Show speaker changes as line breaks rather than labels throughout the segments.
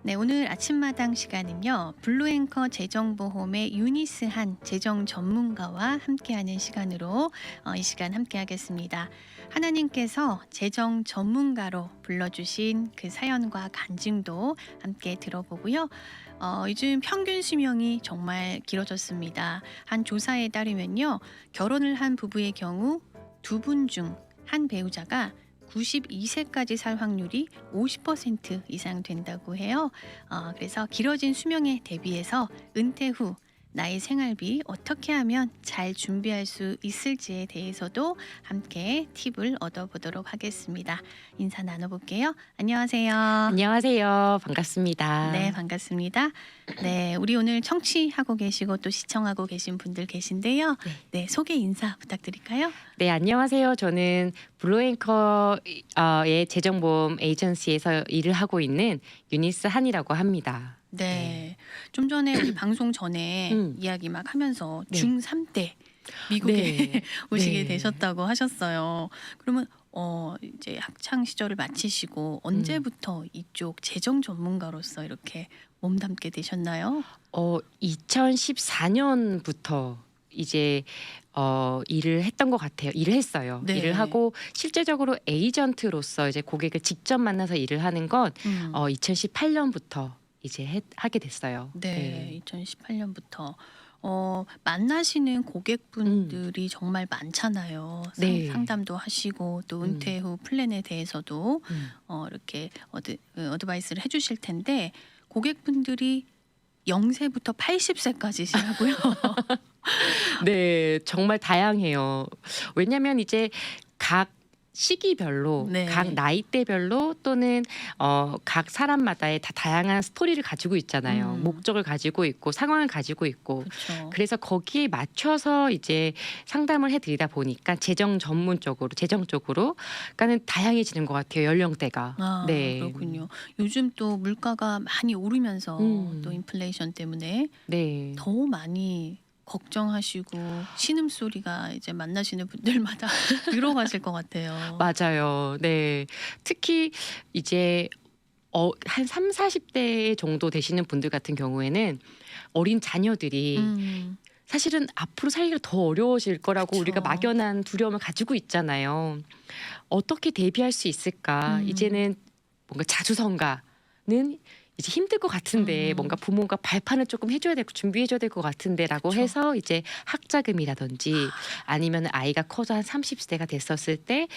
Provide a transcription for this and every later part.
네, 오늘 아침마당 시간은요. 블루앵커 재정보험의 유니스한 재정 전문가와 함께하는 시간으로 이 시간 함께하겠습니다. 하나님께서 재정 전문가로 불러주신 그 사연과 간증도 함께 들어보고요. 요즘 평균 수명이 정말 길어졌습니다. 한 조사에 따르면요. 결혼을 한 부부의 경우 두 분 중 한 배우자가 92세까지 살 확률이 50% 이상 된다고 해요. 그래서 길어진 수명에 대비해서 은퇴 후 나의 생활비 어떻게 하면 잘 준비할 수 있을지에 대해서도 함께 팁을 얻어보도록 하겠습니다. 인사 나눠볼게요. 안녕하세요.
안녕하세요. 반갑습니다.
네, 반갑습니다. 네, 우리 오늘 청취하고 계시고 또 시청하고 계신 분들 계신데요. 네, 소개 인사 부탁드릴까요?
네, 안녕하세요. 저는 블루앵커의 재정보험 에이전시에서 일을 하고 있는 유니스 한이라고 합니다.
네. 좀 전에 우리 방송 전에 이야기 막 하면서
네.
중3 때 미국에
네.
오시게
네.
되셨다고 하셨어요. 그러면 이제 학창 시절을 마치시고 언제부터 이쪽 재정 전문가로서 이렇게 몸담게 되셨나요?
2014년부터 이제 일을 했던 것 같아요. 일을 했어요.
네.
일을 하고 실제적으로 에이전트로서 이제 고객을 직접 만나서 일을 하는 건 2018년부터 이제 하게 됐어요.
네, 2018년부터 만나시는 고객분들이 정말 많잖아요.
네.
상담도 하시고 또 은퇴 후 플랜에 대해서도 이렇게 어드바이스를 해주실 텐데 고객분들이 0세부터 80세까지시라고요.
네, 정말 다양해요. 왜냐하면 이제 각 시기별로,
네.
각 나이대별로 또는 각 사람마다의 다 다양한 스토리를 가지고 있잖아요. 목적을 가지고 있고 상황을 가지고 있고.
그렇죠.
그래서 거기에 맞춰서 이제 상담을 해드리다 보니까 재정 전문적으로, 재정 쪽으로, 그러니까는 다양해지는 것 같아요. 연령대가. 네,
그렇군요. 요즘 또 물가가 많이 오르면서 또 인플레이션 때문에
네.
더 많이 걱정하시고 신음소리가 이제 만나시는 분들마다 늘어가실 것 같아요.
맞아요. 네. 특히 이제 한 3, 40대 정도 되시는 분들 같은 경우에는 어린 자녀들이 사실은 앞으로 살기가 더 어려워질 거라고
그쵸.
우리가 막연한 두려움을 가지고 있잖아요. 어떻게 대비할 수 있을까? 이제는 뭔가 자주성가는 이제 힘들 것 같은데 뭔가 부모가 발판을 조금 해줘야 되고 준비해줘야 될 것 같은데라고
그쵸.
해서 이제 학자금이라든지 아니면 아이가 커서 한 30세가 됐었을 때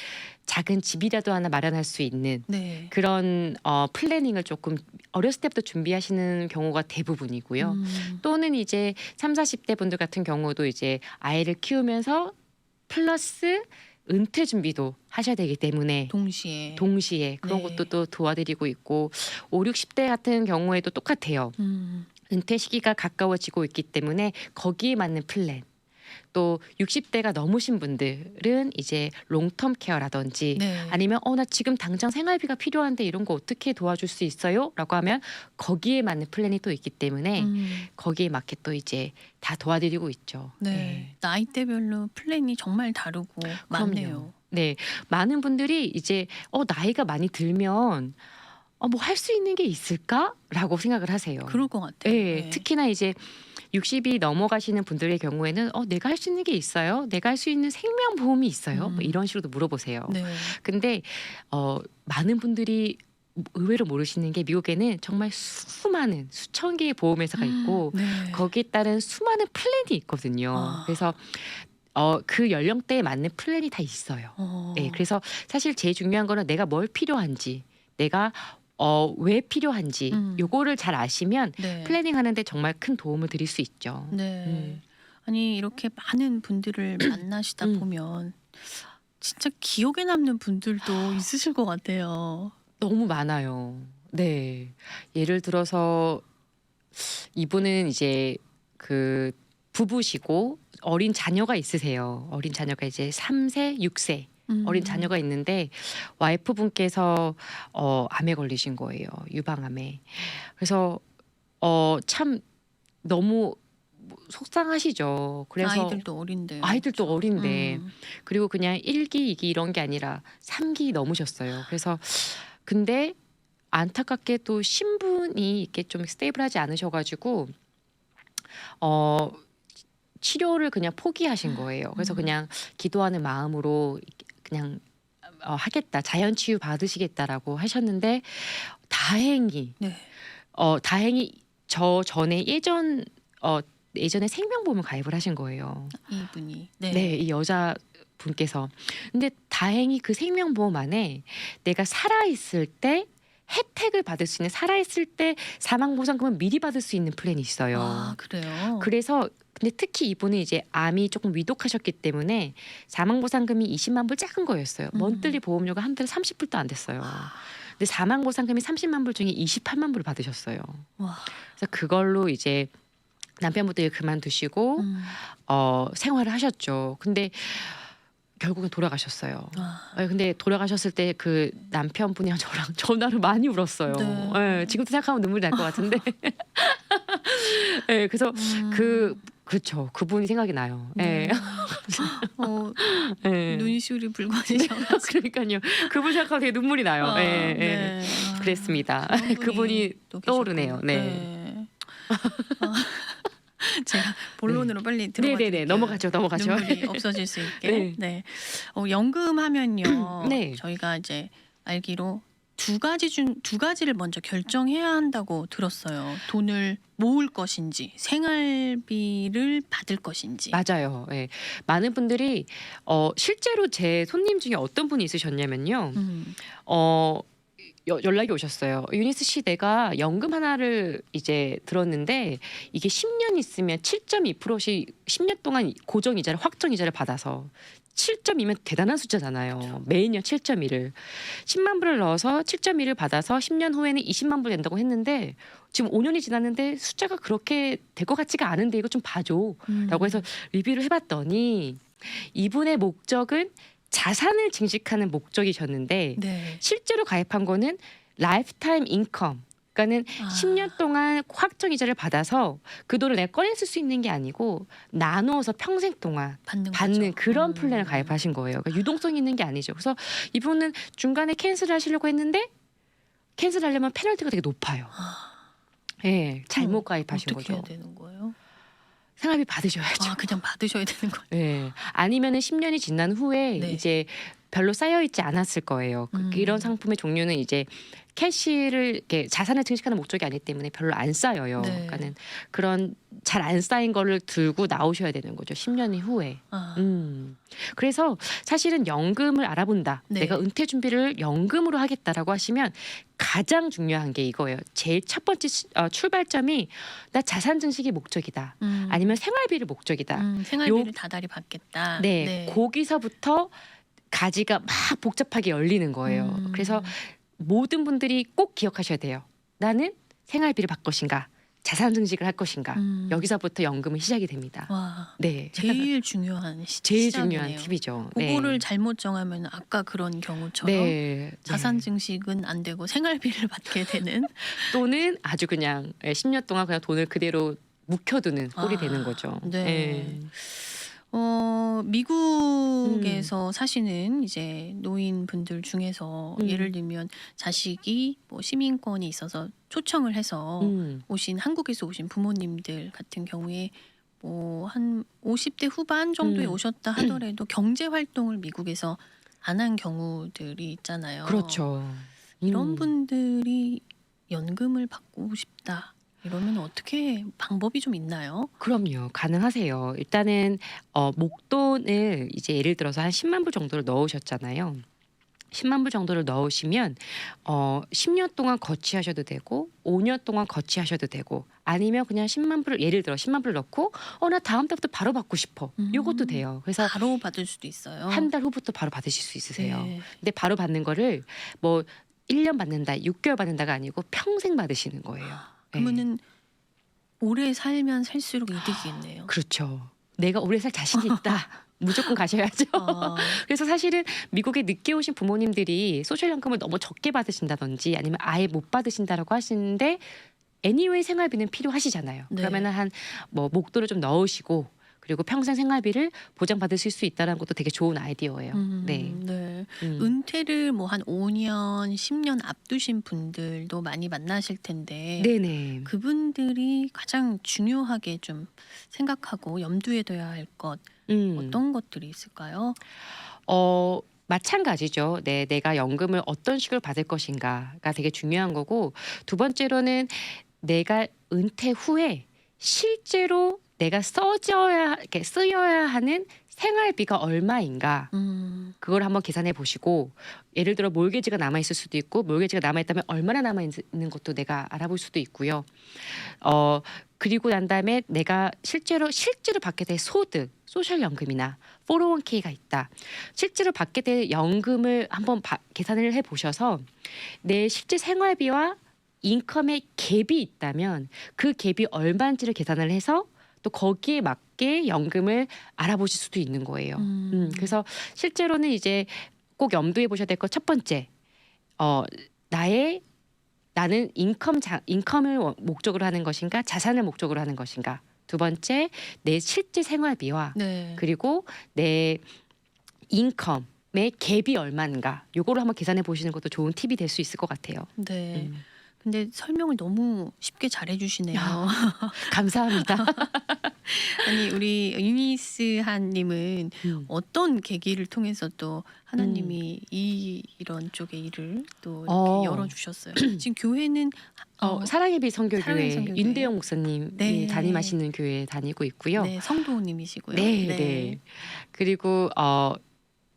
작은 집이라도 하나 마련할 수 있는
네.
그런 플래닝을 조금 어렸을 때부터 준비하시는 경우가 대부분이고요. 또는 이제 3, 40대 분들 같은 경우도 이제 아이를 키우면서 플러스 은퇴 준비도 하셔야 되기 때문에 동시에 그런
네.
것도 또 도와드리고 있고 5, 60대 같은 경우에도 똑같아요. 은퇴 시기가 가까워지고 있기 때문에 거기에 맞는 플랜. 또 60대가 넘으신 분들은 이제 롱텀 케어라든지
네.
아니면 나 지금 당장 생활비가 필요한데 이런 거 어떻게 도와줄 수 있어요? 라고 하면 거기에 맞는 플랜이 또 있기 때문에 거기에 맞게 또 이제 다 도와드리고 있죠.
네. 나이대별로 플랜이 정말 다르고 많네요.
네, 많은 분들이 이제 나이가 많이 들면 뭐 할 수 있는 게 있을까라고 생각을 하세요.
그럴 것 같아요.
네,
네.
특히나 이제 60이 넘어가시는 분들의 경우에는 내가 할 수 있는 게 있어요? 내가 할 수 있는 생명보험이 있어요? 뭐 이런 식으로 물어보세요.
네.
근데 많은 분들이 의외로 모르시는 게 미국에는 정말 수많은 수천 개의 보험회사가 있고
네.
거기에 따른 수많은 플랜이 있거든요. 그래서 그 연령대에 맞는 플랜이 다 있어요. 네, 그래서 사실 제일 중요한 거는 내가 뭘 필요한지, 내가 왜 필요한지 요거를 잘 아시면
네.
플래닝 하는데 정말 큰 도움을 드릴 수 있죠.
네. 아니 이렇게 많은 분들을 만나시다 보면 진짜 기억에 남는 분들도 있으실 것 같아요.
너무 많아요. 네. 예를 들어서 이분은 이제 그 부부시고 어린 자녀가 있으세요. 어린 자녀가 이제 3세, 6세 어린 자녀가 있는데 와이프분께서 암에 걸리신 거예요. 유방암에. 그래서 참 너무 속상하시죠. 그래서
아이들도
어린데 그리고 그냥 1기, 2기 이런 게 아니라 3기 넘으셨어요. 그래서 근데 안타깝게도 신분이 이렇게 좀 스테이블하지 않으셔가지고 치료를 그냥 포기하신 거예요. 그래서 그냥 기도하는 마음으로 그냥 하겠다, 자연 치유 받으시겠다라고 하셨는데 다행히
네.
다행히 저 전에 예전에 생명보험을 가입을 하신 거예요.
이분이.
네, 이 여자 분께서. 근데 다행히 그 생명보험 안에 내가 살아있을 때 혜택을 받을 수 있는, 살아있을 때 사망보상금을 미리 받을 수 있는 플랜이 있어요.
아, 그래요?
그래서 근데 특히 이분은 이제 암이 조금 위독하셨기 때문에 사망보상금이 20만 불 작은 거였어요. 먼들리 보험료가 한 달에 30불도 안 됐어요. 근데 사망보상금이 30만 불 중에 28만 불을 받으셨어요.
와.
그래서 그걸로 이제 남편분도 일 그만두시고 생활을 하셨죠. 근데 결국은 돌아가셨어요. 근데 돌아가셨을 때 그 남편분이랑 저랑 전화로 많이 울었어요.
네.
예, 지금도 생각하면 눈물이 날 것 같은데. 예, 그래서 그렇죠. 그분이 생각이 나요.
네.
예.
예. 눈시울이 붉어지셔가지고.
그러니까요. 그분 생각하면 되게 눈물이 나요. 예, 예.
네.
그랬습니다.
그런 분이
그분이
또
떠오르네요.
계셨군요.
네.
제가 본론으로 빨리 들어가
네네네.
드릴게요.
넘어가죠.
눈물이 없어질 수 있게.
네.
네. 연금하면요.
네.
저희가 이제 알기로 두 가지를 먼저 결정해야 한다고 들었어요. 돈을 모을 것인지, 생활비를 받을 것인지.
맞아요. 예. 많은 분들이 실제로 제 손님 중에 어떤 분이 있으셨냐면요. 연락이 오셨어요. 유니스 씨, 내가 연금 하나를 이제 들었는데 이게 10년 있으면 7.2%씩 10년 동안 고정 이자를, 확정 이자를 받아서 7.2면 대단한 숫자잖아요. 매년 7.2를 10만 불을 넣어서 7.2를 받아서 10년 후에는 20만 불 된다고 했는데 지금 5년이 지났는데 숫자가 그렇게 될 것 같지가 않은데 이거 좀 봐줘라고 해서 리뷰를 해봤더니 이분의 목적은 자산을 증식하는 목적이셨는데
네.
실제로 가입한 거는 라이프타임 인컴, 그러니까는 10년 동안 확정 이자를 받아서 그 돈을 내가 꺼내 쓸 수 있는 게 아니고 나누어서 평생 동안 받는 그런 플랜을 가입하신 거예요. 그러니까 유동성이 있는 게 아니죠. 그래서 이분은 중간에 캔슬을 하시려고 했는데 캔슬하려면 페널티가 되게 높아요. 예, 잘못 가입하신
어떻게
거죠.
해야 되는 거예요?
생활비 받으셔야죠.
그냥 받으셔야 되는 거예요.
네. 아니면은 10년이 지난 후에
네.
이제 별로 쌓여 있지 않았을 거예요. 이런 상품의 종류는 이제 캐시를 이렇게 자산을 증식하는 목적이 아니기 때문에 별로 안 쌓여요.
네.
그러니까는 그런 잘 안 쌓인 거를 들고 나오셔야 되는 거죠. 10년 이후에. 그래서 사실은 연금을 알아본다.
네.
내가 은퇴 준비를 연금으로 하겠다라고 하시면 가장 중요한 게 이거예요. 제일 첫 번째 출발점이 나 자산 증식이 목적이다. 아니면 생활비를 목적이다.
생활비를 다달이 받겠다.
네, 거기서부터 가지가 막 복잡하게 열리는 거예요. 그래서 모든 분들이 꼭 기억하셔야 돼요. 나는 생활비를 받을 것인가, 자산 증식을 할 것인가. 여기서부터 연금은 시작이 됩니다.
와,
네,
제일 중요한
제일
시작이네요.
중요한 팁이죠.
그거를 잘못 정하면 아까 그런 경우처럼
네,
자산 증식은 안 되고 생활비를 받게 되는
또는 아주 그냥 10년 동안 그냥 돈을 그대로 묵혀두는 꼴이 되는 거죠.
네. 미국에서 사시는 이제 노인분들 중에서 예를 들면 자식이 뭐 시민권이 있어서 초청을 해서 오신 한국에서 오신 부모님들 같은 경우에 뭐 한 50대 후반 정도에 오셨다 하더라도 경제 활동을 미국에서 안 한 경우들이 있잖아요.
그렇죠.
이런 분들이 연금을 받고 싶다. 이러면 어떻게 방법이 좀 있나요?
그럼요. 가능하세요. 일단은 목돈을 이제 예를 들어서 한 10만 불 정도를 넣으셨잖아요. 10만 불 정도를 넣으시면 10년 동안 거치하셔도 되고 5년 동안 거치하셔도 되고 아니면 그냥 10만 불을 예를 들어 10만 불을 넣고 나 다음 달부터 바로 받고 싶어. 요것도 돼요. 그래서
바로 받을 수도 있어요.
한 달 후부터 바로 받으실 수 있으세요.
네.
근데 바로 받는 거를 뭐 1년 받는다, 6개월 받는다가 아니고 평생 받으시는 거예요.
그러면은 오래 살면 살수록 이득이겠네요.
그렇죠. 내가 오래 살 자신이 있다. 무조건 가셔야죠. 그래서 사실은 미국에 늦게 오신 부모님들이 소셜연금을 너무 적게 받으신다든지 아니면 아예 못 받으신다라고 하시는데 anyway 생활비는 필요하시잖아요.
네.
그러면은 한 뭐 목돈을 좀 넣으시고 그리고 평생 생활비를 보장받으실 수 있다는 것도 되게 좋은 아이디어예요. 네.
네.
음.
은퇴를 뭐 한 5년, 10년 앞두신 분들도 많이 만나실 텐데
네네.
그분들이 가장 중요하게 좀 생각하고 염두에 둬야 할 것
음.
어떤 것들이 있을까요?
마찬가지죠. 네, 내가 연금을 어떤 식으로 받을 것인가가 되게 중요한 거고, 두 번째로는 내가 은퇴 후에 실제로 내가 이렇게 쓰여야 하는 생활비가 얼마인가,
음.
그걸 한번 계산해 보시고, 예를 들어 몰개지가 남아 있을 수도 있고, 몰개지가 남아 있다면 얼마나 남아 있는 것도 내가 알아볼 수도 있고요. 그리고 난 다음에 내가 실제로 받게 될 소득, 소셜 연금이나 401k가 있다. 실제로 받게 될 연금을 한번 계산을 해 보셔서 내 실제 생활비와 인컴의 갭이 있다면 그 갭이 얼마인지를 계산을 해서 또 거기에 맞게 연금을 알아보실 수도 있는 거예요. 그래서 실제로는 이제 꼭 염두에 보셔야 될 것 첫 번째, 어, 나는 인컴을 목적으로 하는 것인가, 자산을 목적으로 하는 것인가. 두 번째, 내 실제 생활비와
네.
그리고 내 인컴의 갭이 얼마인가. 요거를 한번 계산해 보시는 것도 좋은 팁이 될 수 있을 것 같아요.
네.
음.
근데 설명을 너무 쉽게 잘해 주시네요.
감사합니다.
아니 우리 유니스한 님은
음.
어떤 계기를 통해서 또 하나님이 이런 쪽의 일을 또 이렇게
어.
열어 주셨어요? 지금 교회는
사랑의 빛
사랑의
선교교회
선교교회.
윤대영 목사님이
네.
담임하시는 교회에 다니고 있고요.
네, 성도님이시고요.
네, 네. 그리고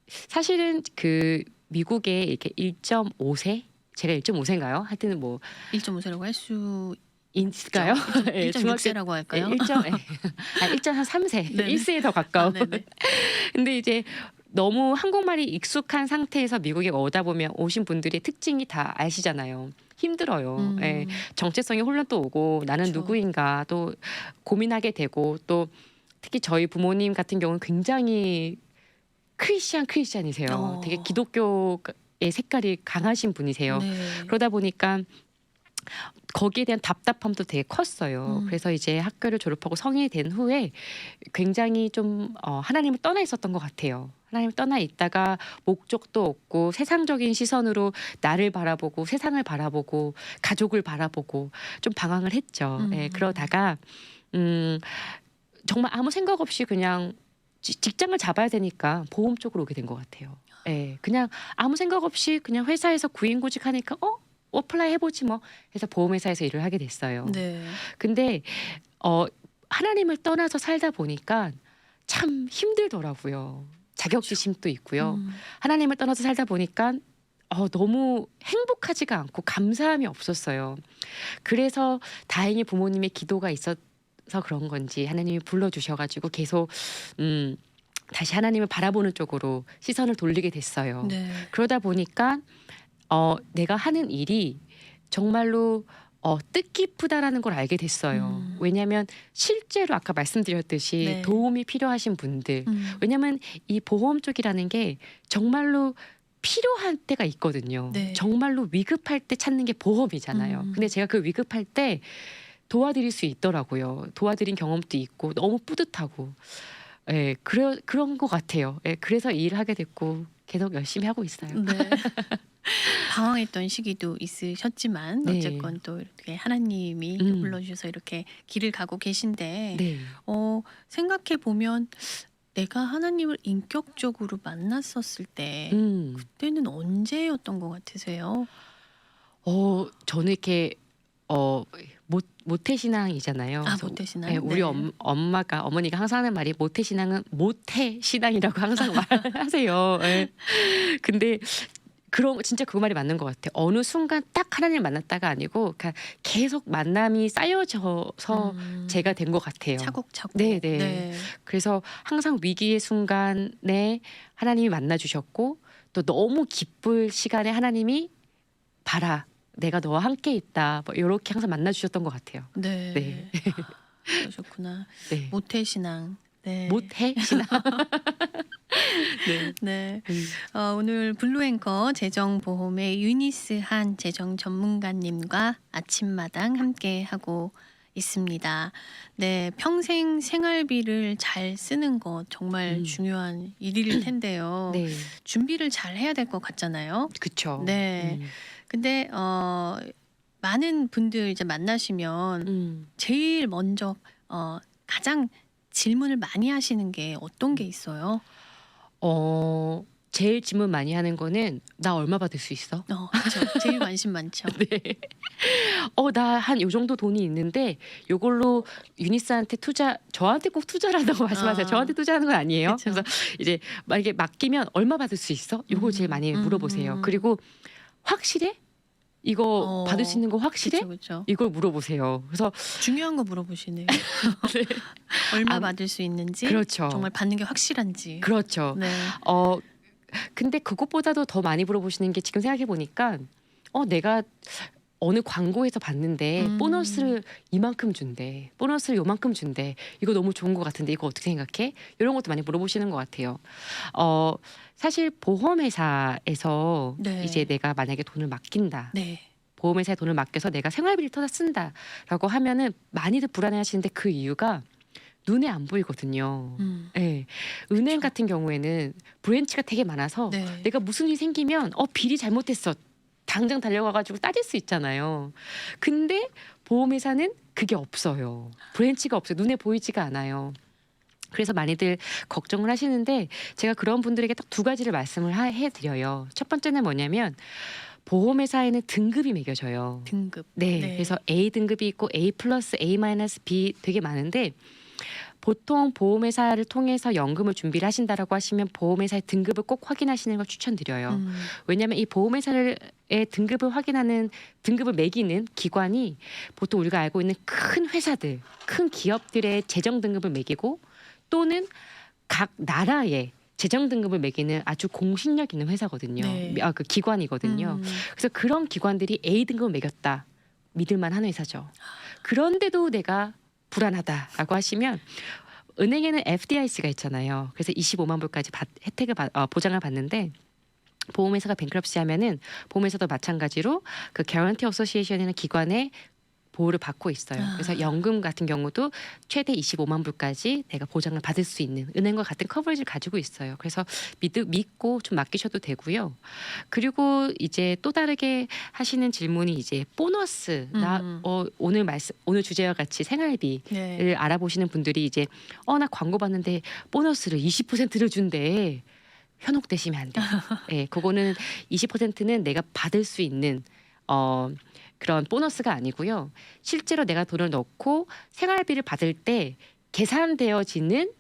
사실은 그 미국에 이렇게 1.5세, 제가 1.5세인가요? 하여튼 뭐
1.5세라고 할 수
있을까요? 예,
1.6세라고 할까요?
1.3세,
네네.
1세에 더 가까운.
네네.
근데 이제 너무 한국말이 익숙한 상태에서 미국에 오신 분들의 특징이 다 아시잖아요. 힘들어요. 예, 정체성의 혼란도 오고 나는
그쵸.
누구인가 또 고민하게 되고, 또 특히 저희 부모님 같은 경우는 굉장히 크리스찬이세요. 되게
어.
기독교의 색깔이 강하신 분이세요.
네.
그러다 보니까 거기에 대한 답답함도 되게 컸어요. 그래서 이제 학교를 졸업하고 성인이 된 후에 굉장히 좀 하나님을 떠나 있었던 것 같아요. 하나님을 떠나 있다가 목적도 없고 세상적인 시선으로 나를 바라보고 세상을 바라보고 가족을 바라보고 좀 방황을 했죠. 예, 그러다가 정말 아무 생각 없이 그냥 직장을 잡아야 되니까 보험 쪽으로 오게 된 것 같아요. 예, 그냥 아무 생각 없이 그냥 회사에서 구인구직 하니까 어플라이 해보지 뭐 해서 보험회사에서 일을 하게 됐어요.
네.
근데 하나님을 떠나서 살다 보니까 참 힘들더라고요. 자격지심도 있고요. 하나님을 떠나서 살다 보니까 너무 행복하지가 않고 감사함이 없었어요. 그래서 다행히 부모님의 기도가 있어서 그런 건지 하나님이 불러주셔가지고 계속 다시 하나님을 바라보는 쪽으로 시선을 돌리게 됐어요.
네.
그러다 보니까 내가 하는 일이 정말로 뜻깊다라는 걸 알게 됐어요. 왜냐하면 실제로 아까 말씀드렸듯이
네.
도움이 필요하신 분들, 왜냐하면 이 보험 쪽이라는 게 정말로 필요한 때가 있거든요.
네.
정말로 위급할 때 찾는 게 보험이잖아요. 근데 제가 그 위급할 때 도와드릴 수 있더라고요. 도와드린 경험도 있고 너무 뿌듯하고, 예, 그런 것 같아요. 예, 그래서 이 일을 하게 됐고 계속 열심히 하고 있어요.
네. 방황했던 시기도 있으셨지만
네.
어쨌건 또 이렇게 하나님이 또 불러주셔서 이렇게 길을 가고 계신데
네.
생각해 보면 내가 하나님을 인격적으로 만났었을 때 그때는 언제였던 것 같으세요?
저는 이렇게 모태신앙이잖아요. 그래서
모태신앙?
네, 우리
네.
어머니가 항상 하는 말이 모태신앙은 모태신앙이라고 항상 말하세요. 예. 근데 진짜 그 말이 맞는 것 같아요. 어느 순간 딱 하나님을 만났다가 아니고 그러니까 계속 만남이 쌓여져서 제가 된 것 같아요.
차곡차곡.
네네.
네.
그래서 항상 위기의 순간에 하나님이 만나주셨고, 또 너무 기쁠 시간에 하나님이 봐라, 내가 너와 함께 있다, 뭐 이렇게 항상 만나주셨던 것 같아요.
네.
네.
그러셨구나.
네.
모태신앙. 네.
모태신앙. 네.
네. 오늘 블루앵커 재정보험의 유니스한 재정 전문가님과 아침마당 함께 하고 있습니다. 네, 평생 생활비를 잘 쓰는 것 정말
음.
중요한 일일 텐데요.
네.
준비를 잘 해야 될 것 같잖아요.
그쵸.
네. 근데 많은 분들 이제 만나시면 제일 먼저 가장 질문을 많이 하시는 게 어떤 게 있어요?
제일 질문 많이 하는 거는 "나 얼마 받을 수 있어?"
그쵸. 제일 관심 많죠.
네. 나 한 요 정도 돈이 있는데 요걸로 유니스한테 투자 저한테 꼭 투자라고 말씀하세요.
아.
저한테 투자하는 건 아니에요.
그쵸.
그래서 이제 만약에 맡기면 "얼마 받을 수 있어?" 요거 제일 많이 물어보세요.
음.
그리고 "확실해? 이거 받을 수 있는 거 확실해?"
그쵸, 그쵸.
이걸 물어보세요. 그래서
중요한 거 물어보시네요.
네.
얼마
아,
받을 수 있는지,
그렇죠.
정말 받는 게 확실한지.
그렇죠.
네.
근데 그것보다도 더 많이 물어보시는 게 지금 생각해 보니까 내가 어느 광고에서 봤는데 보너스를 이만큼 준대. 보너스를 요만큼 준대. 이거 너무 좋은 것 같은데 이거 어떻게 생각해? 이런 것도 많이 물어보시는 것 같아요. 사실 보험회사에서
네.
이제 내가 만약에 돈을 맡긴다.
네.
보험회사에 돈을 맡겨서 내가 생활비를 터다 쓴다라고 하면은 많이들 불안해하시는데 그 이유가 눈에 안 보이거든요. 네. 은행
그쵸.
같은 경우에는 브랜치가 되게 많아서
네.
내가 무슨 일이 생기면 비리 잘못했어. 당장 달려가가지고 따질 수 있잖아요. 근데 보험회사는 그게 없어요. 브랜치가 없어요. 눈에 보이지가 않아요. 그래서 많이들 걱정을 하시는데 제가 그런 분들에게 딱 두 가지를 말씀을 해드려요. 첫 번째는 뭐냐면 보험회사에는 등급이 매겨져요.
등급.
네.
네.
그래서 A 등급이 있고 A 플러스, A 마이너스 B 되게 많은데 보통 보험회사를 통해서 연금을 준비를 하신다라고 하시면 보험회사의 등급을 꼭 확인하시는 걸 추천드려요. 왜냐하면 이 보험회사의 등급을 확인하는 등급을 매기는 기관이 보통 우리가 알고 있는 큰 회사들, 큰 기업들의 재정 등급을 매기고 또는 각 나라의 재정 등급을 매기는 아주 공신력 있는 회사거든요.
네.
그 기관이거든요. 그래서 그런 기관들이 A 등급을 매겼다. 믿을만 한 회사죠. 그런데도 내가 불안하다라고 하시면 은행에는 FDIC가 있잖아요. 그래서 25만 불까지 혜택을 보장을 받는데 보험회사가 뱅크럽시 하면은 보험회사도 마찬가지로 그 개런티 어소시에이션이라는 기관의 보호를 받고 있어요. 그래서 연금 같은 경우도 최대 25만 불까지 내가 보장을 받을 수 있는 은행과 같은 커버리지를 가지고 있어요. 그래서 믿고 좀 맡기셔도 되고요. 그리고 이제 또 다르게 하시는 질문이 이제 보너스 오늘 주제와 같이 생활비를
네.
알아보시는 분들이 이제 나 광고 봤는데 보너스를 20%를 준대. 현혹되시면 안 돼요. 네, 그거는 20%는 내가 받을 수 있는 그런 보너스가 아니고요. 실제로 내가 돈을 넣고 생활비를 받을 때 계산되어지는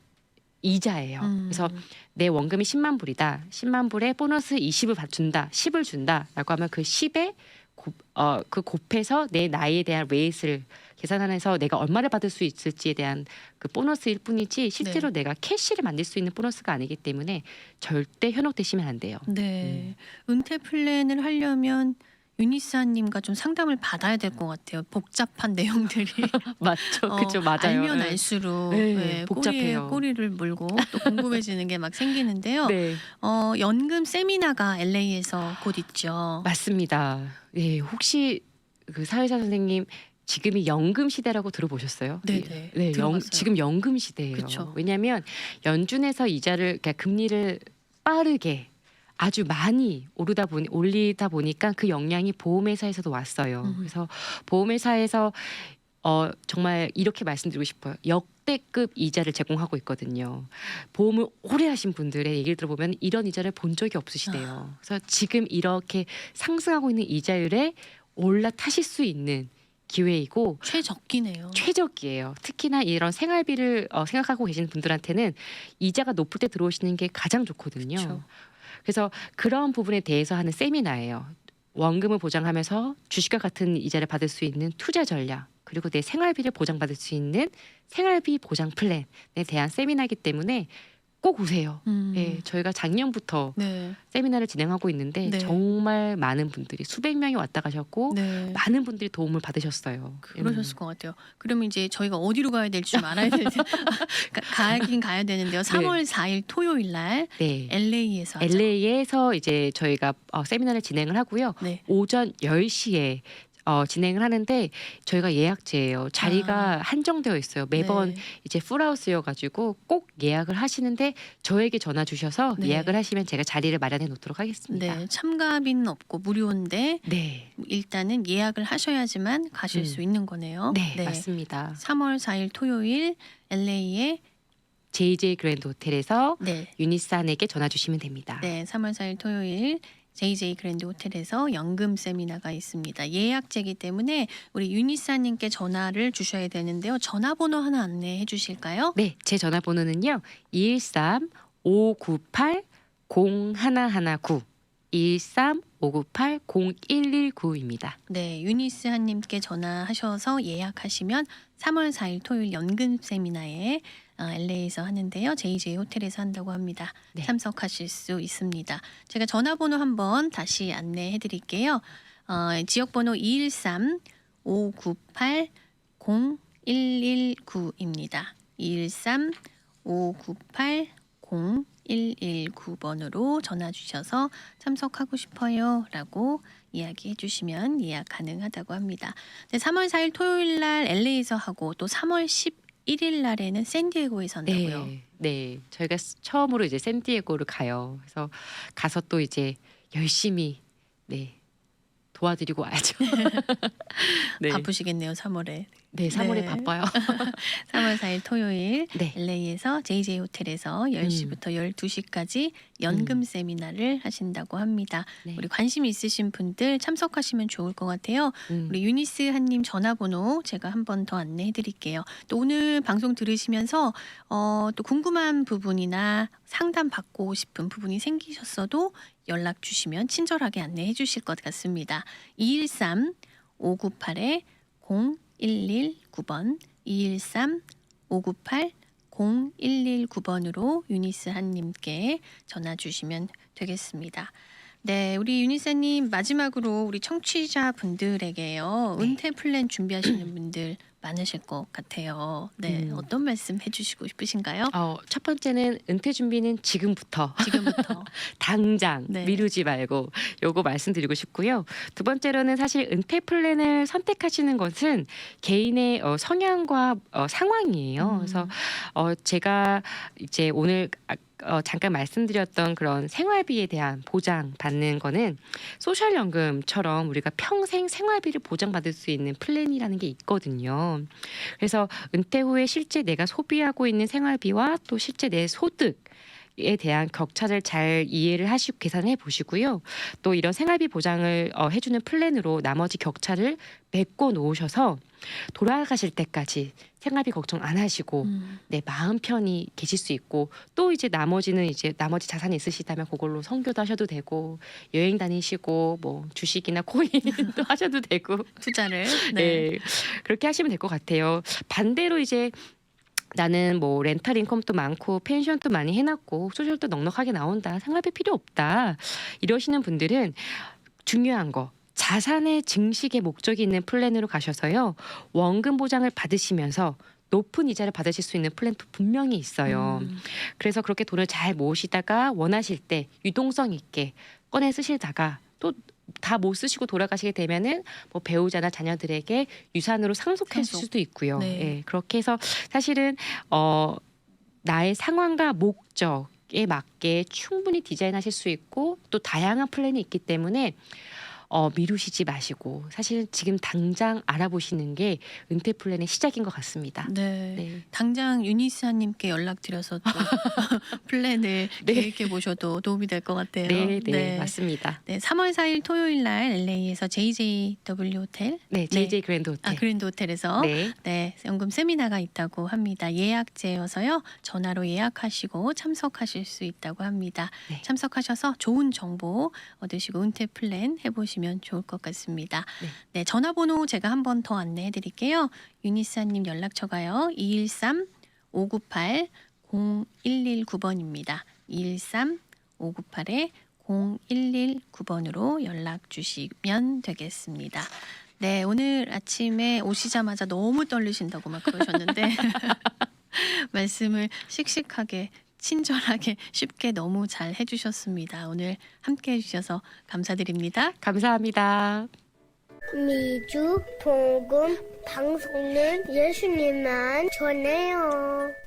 이자예요. 그래서 내 원금이 10만 불이다. 10만 불에 보너스 20을 준다. 10을 준다라고 하면 그 10에 그 곱해서 내 나이에 대한 레이스를 계산하면서 내가 얼마를 받을 수 있을지에 대한 그 보너스일 뿐이지 실제로
네.
내가 캐시를 만들 수 있는 보너스가 아니기 때문에 절대 현혹되시면 안 돼요.
네. 은퇴 플랜을 하려면 유니스님과 좀 상담을 받아야 될 것 같아요. 복잡한 내용들이
맞죠, 그죠, 맞아요.
알면
네.
알수록
네, 복잡해요.
꼬리를 물고 또 궁금해지는 게 막 생기는데요.
네,
연금 세미나가 LA에서 곧 있죠.
맞습니다. 네, 혹시 그 사회자 선생님 지금이 연금 시대라고 들어보셨어요?
네네.
네,
들어봤어요.
지금 연금 시대예요.
그쵸.
왜냐하면 연준에서 그러니까 금리를 빠르게 아주 많이 올리다 보니까 그 영향이 보험회사에서도 왔어요. 그래서 보험회사에서 정말 이렇게 말씀드리고 싶어요. 역대급 이자를 제공하고 있거든요. 보험을 오래 하신 분들의 얘기를 들어보면 이런 이자를 본 적이 없으시대요. 그래서 지금 이렇게 상승하고 있는 이자율에 올라타실 수 있는 기회이고
최적기네요.
최적이에요. 특히나 이런 생활비를 생각하고 계시는 분들한테는 이자가 높을 때 들어오시는 게 가장 좋거든요.
그쵸.
그래서 그런 부분에 대해서 하는 세미나예요. 원금을 보장하면서 주식과 같은 이자를 받을 수 있는 투자 전략, 그리고 내 생활비를 보장받을 수 있는 생활비 보장 플랜에 대한 세미나이기 때문에 꼭 오세요. 네, 저희가 작년부터
네.
세미나를 진행하고 있는데
네.
정말 많은 분들이 수백 명이 왔다 가셨고
네.
많은 분들이 도움을 받으셨어요.
그러셨을 것 같아요. 그러면 이제 저희가 어디로 가야 될지 좀 알아야 될 텐데 가긴 가야 되는데요. 3월 4일 토요일 날
네.
LA에서 하죠.
LA에서 이제 저희가 세미나를 진행을 하고요.
네.
오전 10시에 진행을 하는데 저희가 예약제예요. 자리가 한정되어 있어요. 매번
네.
이제 풀하우스여 가지고 꼭 예약을 하시는데 저에게 전화 주셔서
네.
예약을 하시면 제가 자리를 마련해 놓도록 하겠습니다.
네, 참가비는 없고 무료인데
네.
일단은 예약을 하셔야지만 가실 수 있는 거네요.
네, 맞습니다.
3월 4일 토요일 LA에
JJ 그랜드 호텔에서
네.
유니스한에게 전화 주시면 됩니다.
네, 3월 4일 토요일 JJ 그랜드 호텔에서 연금 세미나가 있습니다. 예약제이기 때문에 우리 유니스님께 전화를 주셔야 되는데요. 전화번호 하나 안내해 주실까요?
네, 제 전화번호는요. 213-598-0119 213-598-0119입니다.
네, 유니스님께 전화하셔서 예약하시면 3월 4일 토요일 연금 세미나에 LA에서 하는데요. JJ 호텔에서 한다고 합니다.
네.
참석하실 수 있습니다. 제가 전화번호 한번 다시 안내해 드릴게요. 지역번호 213-598-0119입니다. 213-598-0119번으로 전화 주셔서 참석하고 싶어요 라고 이야기해 주시면 예약 가능하다고 합니다. 네, 3월 4일 토요일 날 LA에서 하고 또 3월 11일 날에는 샌디에고에서 한다고요.
네, 네. 저희가 처음으로 이제 샌디에고를 가요. 그래서 가서 또 이제 열심히 도와드리고 와야죠. 네.
바쁘시겠네요, 3월에.
네, 3월에
네.
바빠요.
3월 4일 토요일
네.
LA에서 JJ 호텔에서 10시부터 12시까지 연금 세미나를 하신다고 합니다.
네.
우리 관심 있으신 분들 참석하시면 좋을 것 같아요.
음.
우리 유니스 한님 전화번호 제가 한 번 더 안내해 드릴게요. 또 오늘 방송 들으시면서 또 궁금한 부분이나 상담 받고 싶은 부분이 생기셨어도 연락 주시면 친절하게 안내해 주실 것 같습니다. 213-598-0119번 213-598-0119번으로 유니스 한님께 전화 주시면 되겠습니다. 네, 우리 유니스님 마지막으로 우리 청취자분들에게요.
네.
은퇴 플랜 준비하시는 분들 많으실 것 같아요. 네, 어떤 말씀 해주시고 싶으신가요?
첫 번째는 은퇴 준비는 지금부터
지금부터.
당장
네.
미루지 말고 요거 말씀드리고 싶고요. 두 번째로는 사실 은퇴 플랜을 선택하시는 것은 개인의 성향과 상황이에요. 그래서 제가 이제 오늘 잠깐 말씀드렸던 그런 생활비에 대한 보장 받는 거는 소셜연금처럼 우리가 평생 생활비를 보장받을 수 있는 플랜이라는 게 있거든요. 그래서 은퇴 후에 실제 내가 소비하고 있는 생활비와 또 실제 내 소득에 대한 격차를 잘 이해를 하시고 계산해 보시고요. 또 이런 생활비 보장을 해주는 플랜으로 나머지 격차를 메꿔 놓으셔서 돌아가실 때까지 생활비 걱정 안 하시고 내 마음 편히 계실 수 있고 또 이제 나머지는 이제 나머지 자산이 있으시다면 그걸로 선교도 하셔도 되고 여행 다니시고 뭐 주식이나 코인도 하셔도 되고
투자를.
네. 그렇게 하시면 될 것 같아요. 반대로 이제 나는 뭐 렌탈 인컴도 많고 펜션도 많이 해놨고 소셜도 넉넉하게 나온다. 생활비 필요 없다. 이러시는 분들은 중요한 거. 자산의 증식의 목적이 있는 플랜으로 가셔서요. 원금 보장을 받으시면서 높은 이자를 받으실 수 있는 플랜도 분명히 있어요. 그래서 그렇게 돈을 잘 모으시다가 원하실 때 유동성 있게 꺼내 쓰시다가 또 다 못 쓰시고 돌아가시게 되면은 뭐 배우자나 자녀들에게 유산으로 상속하실
상속.
수도 있고요.
네.
예, 그렇게 해서 사실은 나의 상황과 목적에 맞게 충분히 디자인하실 수 있고 또 다양한 플랜이 있기 때문에 미루시지 마시고 사실은 지금 당장 알아보시는 게 은퇴 플랜의 시작인 것 같습니다.
네.
네.
당장 유니스님께 연락드려서 또 플랜을
네.
계획해 보셔도 도움이 될 것 같아요.
네, 맞습니다.
네, 3월 4일 토요일 날 LA에서 JJW 호텔,
네, JJ 그랜드 호텔.
그랜드 호텔에서
네.
연금 세미나가 있다고 합니다. 예약제여서요. 전화로 예약하시고 참석하실 수 있다고 합니다.
네.
참석하셔서 좋은 정보 얻으시고 은퇴 플랜 해보시면 좋을 것 같습니다. 네, 전화번호 제가 한 번 더 안내해 드릴게요. 유니스님 연락처가요. 213-598-0119번입니다. 213-598-0119번으로 연락 주시면 되겠습니다. 네, 오늘 아침에 오시자마자 너무 떨리신다고 막 그러셨는데 말씀을 씩씩하게 친절하게 쉽게 너무 잘 해주셨습니다. 오늘 함께 해주셔서 감사드립니다.
감사합니다.
미주 복음 방송은 예수님만 전해요.